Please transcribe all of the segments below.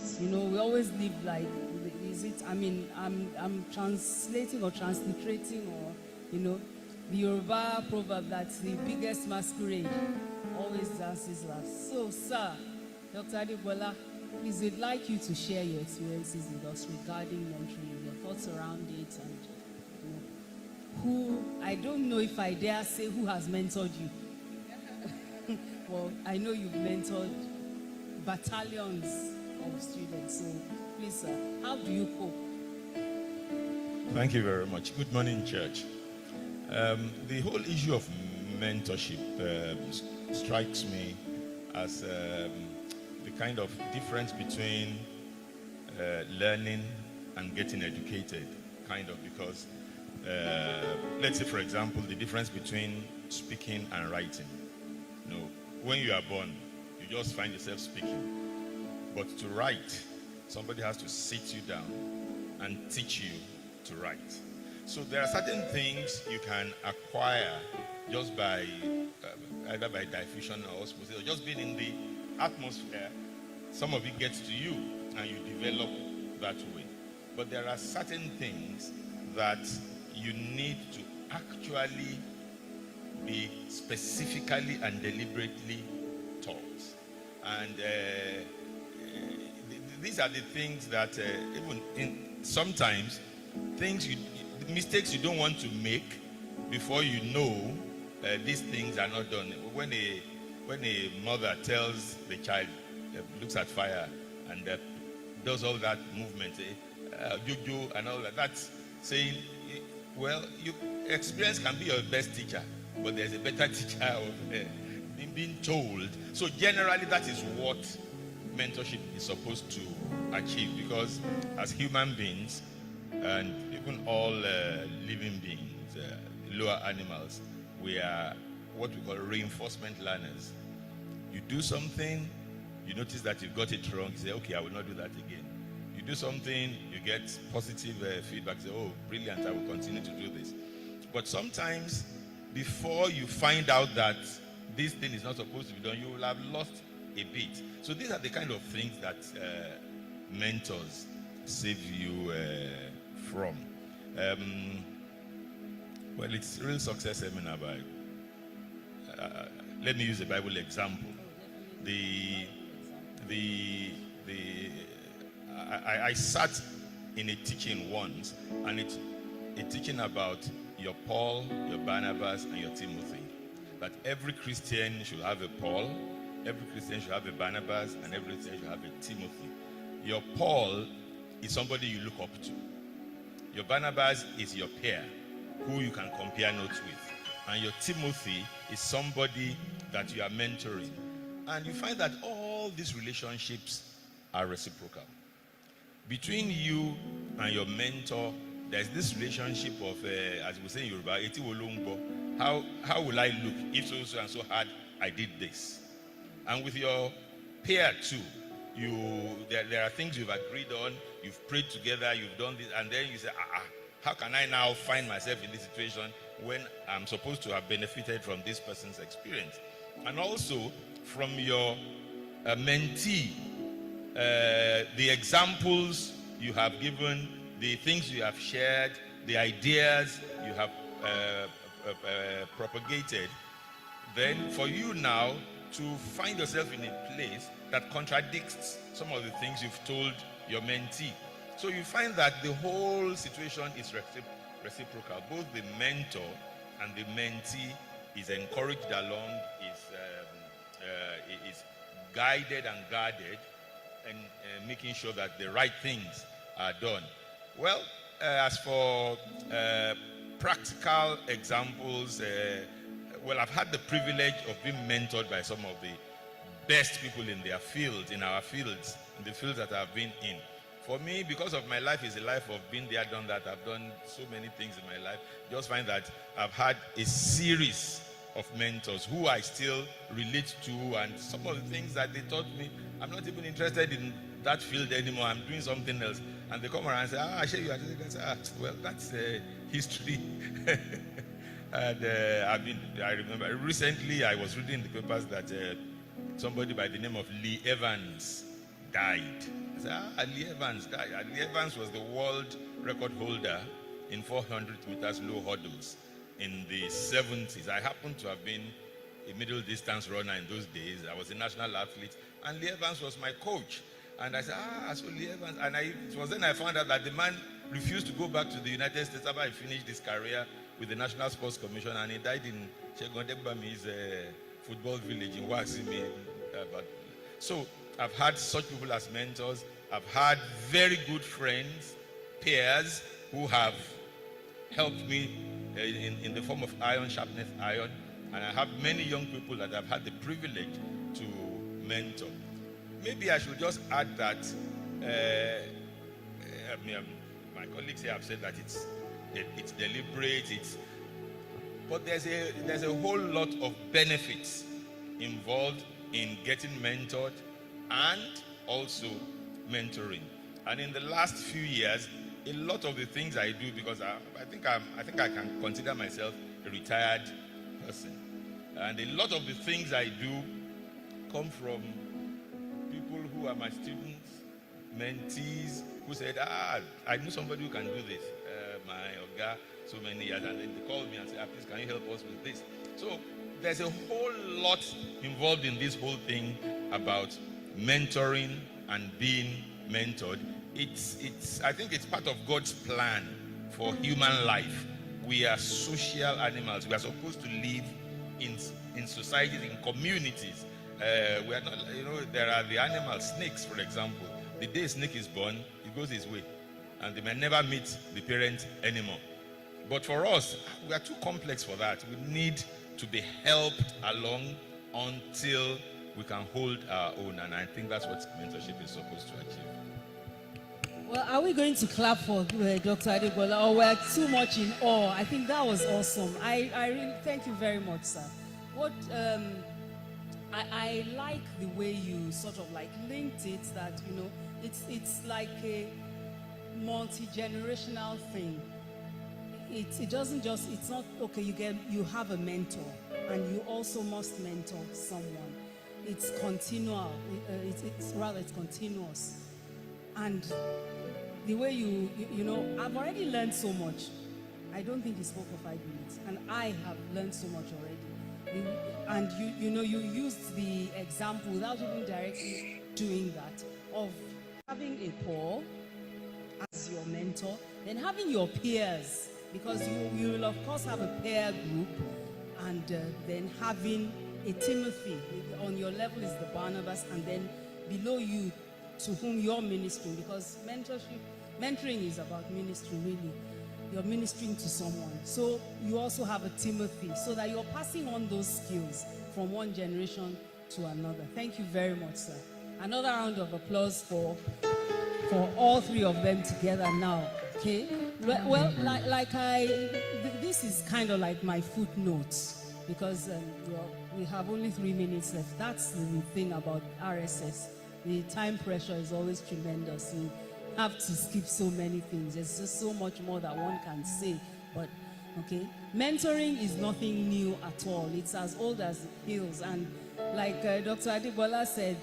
shift. You know, we always live like, is it, I mean, I'm translating or transliterating, or, you know, the Yoruba proverb that the biggest masquerade always dances last. So, sir, Dr. Adebola, please, we'd like you to share your experiences with us regarding mentoring, your thoughts around it, and you know, who, I don't know if I dare say who has mentored you. Well, I know you've mentored battalions of students. So, please, sir, how do you cope? Thank you very much. Good morning, church. The whole issue of mentorship strikes me as the kind of difference between learning and getting educated, kind of, because let's say, for example, the difference between speaking and writing. You know, when you are born, you just find yourself speaking. But to write, somebody has to sit you down and teach you to write. So there are certain things you can acquire just by either by diffusion or osmosis, or just being in the atmosphere. Some of it gets to you and you develop that way. But there are certain things that you need to actually be specifically and deliberately taught. And these are the things that sometimes mistakes you don't want to make before you know these things are not done. When a mother tells the child, looks at fire and does all that movement, juju and all that, that's saying, well, experience can be your best teacher, but there's a better teacher of being told. So generally, that is what mentorship is supposed to achieve, because as human beings, and even all living beings, lower animals, we are what we call reinforcement learners. You do something, you notice that you've got it wrong, you say, okay, I will not do that again. You do something, you get positive feedback, you say, oh, brilliant, I will continue to do this. But sometimes, before you find out that this thing is not supposed to be done, you will have lost a bit. So these are the kind of things that mentors save you from. Well, it's real success seminar, but let me use a Bible example. I sat in a teaching once, and it's a teaching about your Paul, your Barnabas, and your Timothy. That every Christian should have a Paul, every Christian should have a Barnabas, and every Christian should have a Timothy. Your Paul is somebody you look up to. Your Barnabas is your peer, who you can compare notes with. And your Timothy is somebody that you are mentoring. And you find that all these relationships are reciprocal. Between you and your mentor, there's this relationship of, as we say in Yoruba, eti wolongbo. How will I look if so and so hard I did this? And with your peer too, there are things you've agreed on, you've prayed together, you've done this, and then you say, how can I now find myself in this situation when I'm supposed to have benefited from this person's experience? And also from your mentee, the examples you have given, the things you have shared, the ideas you have propagated, then for you now to find yourself in a place that contradicts some of the things you've told your mentee. So you find that the whole situation is reciprocal. Both the mentor and the mentee is encouraged along, is guided and guarded, and making sure that the right things are done. Well, as for practical examples, well, I've had the privilege of being mentored by some of the best people in their fields, in our fields, in the fields that I've been in. For me, because of my life is a life of being there, done that, I've done so many things in my life, just find that I've had a series of mentors who I still relate to, and some of the things that they taught me, I'm not even interested in that field anymore, I'm doing something else. And they come around and say, I share you. I say, well, that's history. And I remember recently I was reading in the papers that somebody by the name of Lee Evans died. I said, Ali Evans died. Ali Evans was the world record holder in 400 meters low hurdles in the 70s. I happened to have been a middle distance runner in those days. I was a national athlete, and Lee Evans was my coach. And I said, so Lee Evans. And it was then I found out that the man refused to go back to the United States after he finished his career with the National Sports Commission, and he died in Chegondegbami's football village in Wasimi. So I've had such people as mentors. I've had very good friends, peers, who have helped me in the form of iron sharpness iron. And I have many young people that I've had the privilege to mentor. Maybe I should just add that my colleagues here have said that it's deliberate, but there's a whole lot of benefits involved in getting mentored and also mentoring. And in the last few years, a lot of the things I do, because I think I can consider myself a retired person, and a lot of the things I do come from people who are my students, mentees, who said, I know somebody who can do this. My Oga, so many years, and then they called me and said, please, can you help us with this? So there's a whole lot involved in this whole thing about mentoring and being mentored. I think it's part of God's plan for human life. We are social animals. We are supposed to live in societies, in communities. We are not, there are the animals, snakes, for example. The day a snake is born, he goes his way, and they may never meet the parent anymore. But for us, we are too complex for that. We need to be helped along until we can hold our own, and I think that's what mentorship is supposed to achieve. Well, are we going to clap for Dr. Adegbola, or we're too much in awe? I think that was awesome. I really thank you very much, sir. What I like the way you sort of like linked it, that it's like a multi-generational thing. It doesn't just, it's not okay, you have a mentor and you also must mentor someone. It's continual. It's continuous. And the way I've already learned so much. I don't think he spoke for 5 minutes, and I have learned so much already. And you used the example without even directly doing that, of having a Paul as your mentor, then having your peers, because you will of course have a peer group, and then having a Timothy. On your level is the Barnabas, and then below you to whom you're ministering, because mentoring is about ministry, really. You're ministering to someone. So you also have a Timothy, so that you're passing on those skills from one generation to another. Thank you very much, sir. Another round of applause for all three of them together now. Okay? Well, this is kind of like my footnotes, because we have only 3 minutes left. That's the thing about RSS. The time pressure is always tremendous. You have to skip so many things. There's just so much more that one can say. But okay, mentoring is nothing new at all. It's as old as hills. And like Dr. Adegbola said,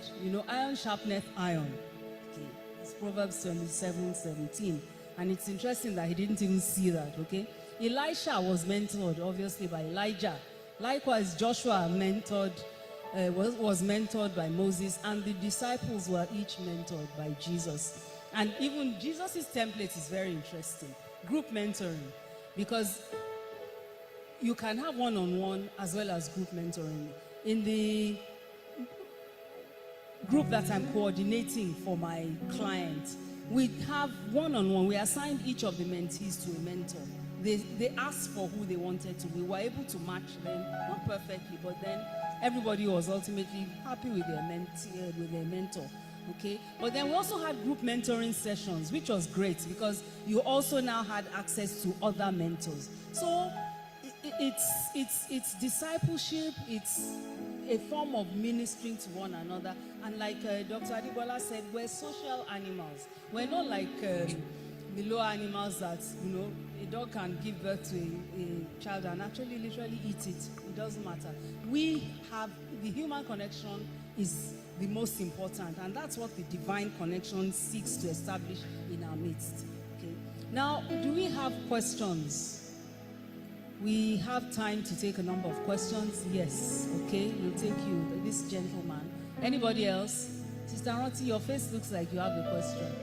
iron sharpeneth iron. Okay, it's Proverbs 27:17. And it's interesting that he didn't even see that. Okay, Elisha was mentored obviously by Elijah. Likewise, Joshua was mentored by Moses, and the disciples were each mentored by Jesus. And even Jesus' template is very interesting. Group mentoring, because you can have one-on-one as well as group mentoring. In the group that I'm coordinating for my client, we have one-on-one. We assigned each of the mentees to a mentor. They asked for who they wanted to. We were able to match them, not perfectly, but then everybody was ultimately happy with their mentor. Okay, but then we also had group mentoring sessions, which was great because you also now had access to other mentors. So it's discipleship. It's a form of ministering to one another. And like Dr. Adegbola said, we're social animals. We're not like the lower animals that a dog can give birth to a child and actually literally eat it. It doesn't matter. We have the human connection is the most important, and that's what the divine connection seeks to establish in our midst. Okay. Now, do we have questions? We have time to take a number of questions. Yes. Okay, we'll take you, this gentleman. Anybody else? Sister Roti, your face looks like you have a question.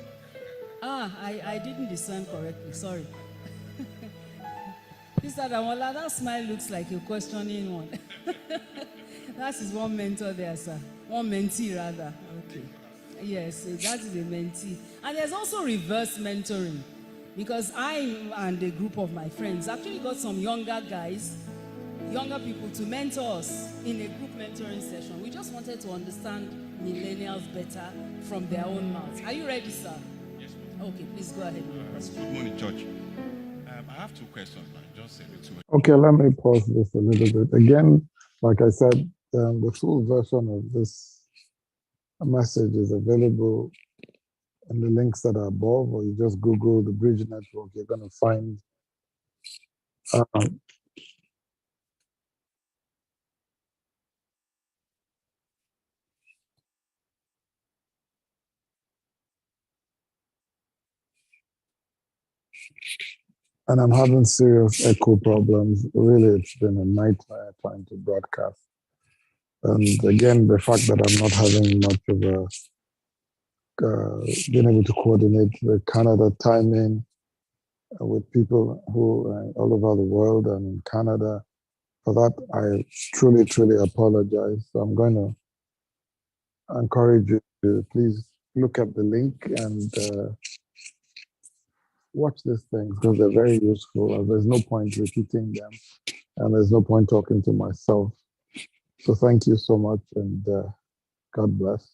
I didn't discern correctly. Sorry. Sister Damola, that smile looks like a questioning one. That is one mentor there, sir. One mentee, rather. Okay. Yes, that is a mentee. And there's also reverse mentoring. Because I and a group of my friends actually got some younger guys, younger people to mentor us in a group mentoring session. We just wanted to understand millennials better from their own mouths. Are you ready, sir? Yes. Okay, please go ahead with your question. Good morning, Church. I have two questions, man. Just send it to me. Okay, let me pause this a little bit. Again, like I said, the full version of this message is available in the links that are above, or you just Google the Bridge Network. You're going to find and I'm having serious echo problems. Really, it's been a nightmare trying to broadcast. And again, the fact that I'm not having much of a being able to coordinate the Canada timing with people who are all over the world and in Canada. For that, I truly, truly apologize. So I'm going to encourage you to please look at the link and watch these things because they're very useful. There's no point repeating them, and there's no point talking to myself. So thank you so much, and God bless.